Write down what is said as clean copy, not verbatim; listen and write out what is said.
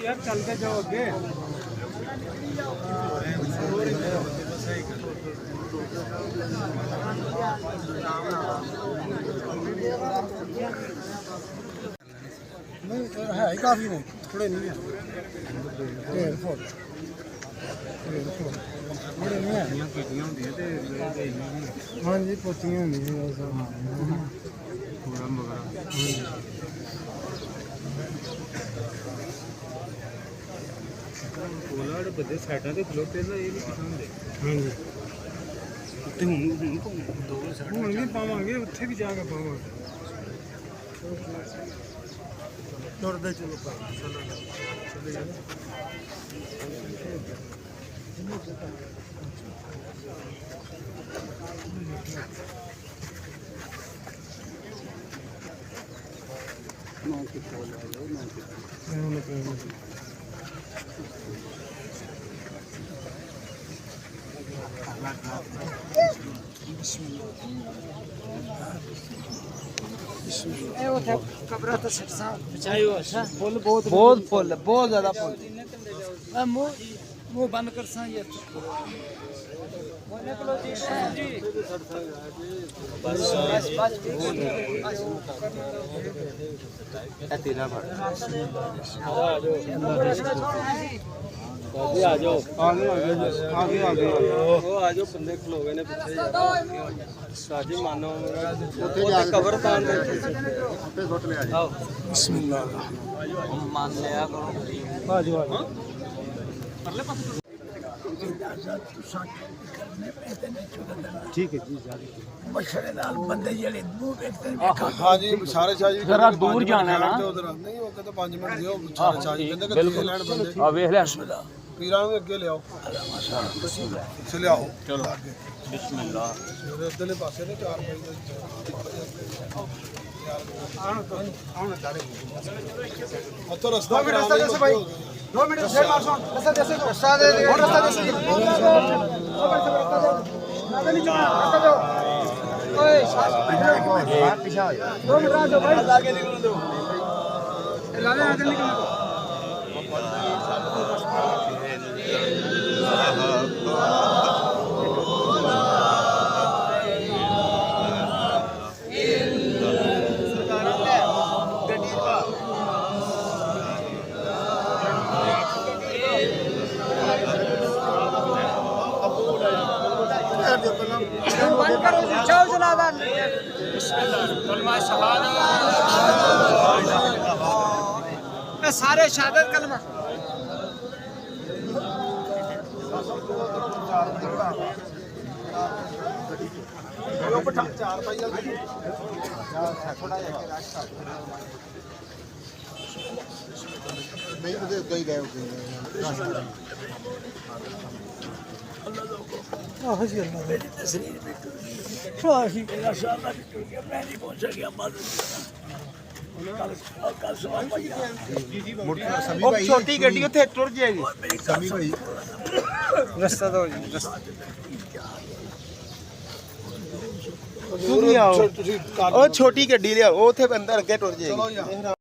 यार चलते जाओ अगे नहीं है काफी नहीं थोड़े नहीं है बड़े नहीं है हाँ जी पोतियां होंगी कोलाड़ बदे साइडां ते खलोते ना ये नहीं पसंद है हां जी ते हुन दो साइड हुन भी पावांगे उत्थे भी जाके पावांगे दौड़दे चलो चले जाओ ना के बोल लो ना के बहुत ज्यादा मुंह बंद कर आ जाओ आगे बंदे खलो गए ने पीछे साजी मानो कवर तान दे आपे सोट ले आ जाओ बिस्मिल्लाह मान लिया करो आ जाओ परले पास ठीक है जी मशरे नाल बंदे जेड़े मुंह देखते हां जी सारे शाह जी जरा दूर जाना है ना नहीं वो कहते 5 मिनट दियो सारे शाह जी कहते कि ले लेन बंदे आ देख ले पीरां ਨੂੰ ਅੱਗੇ ਲਿਆਓ ਮਾਸ਼ਾਅੱਲਾ ਚਲੇ ਆਓ ਚਲੋ ਅੱਗੇ ਬਿਸਮਿਲ੍ਲਾ ਇਧਰਲੇ ਪਾਸੇ ਤੇ 4 ਵਜੇ ਆਉਣ ਦਾੜੇ ਉੱਤੋਂ ਰਸਤਾ ਰਸਤਾ ਦੇ ਭਾਈ 2 ਮਿੰਟ ਫੇਰ ਮਾਰਸੋ ਰਸਤਾ ਦੇ ਰਸਤਾ ਦੇ ਹੁਣ ਰਸਤਾ ਦੇ 2 ਮਿੰਟ ਰਸਤਾ ਦੇ ਨਾ ਨਹੀਂ ਜਾਣਾ ਰਸਤਾ ਦਿਓ ਓਏ ਬਾਹਰ ਪਿਛਾ ਹੋ ਜਾ 2 ਮਿੰਟ ਰਾਹ ਦਿਓ ਭਾਈ ਆਗੇ ਨਿਕਲਣ ਦਿਓ ਲਾਲੇ ਆਗੇ ਨਿਕਲਣ ਦਿਓ सारे शहादत कलमा छोटी गड्डी उत्थे टुर जाएगी रस्ता दो जी छोटी गड्डी लिया अंदर अगे टुर जाएगी।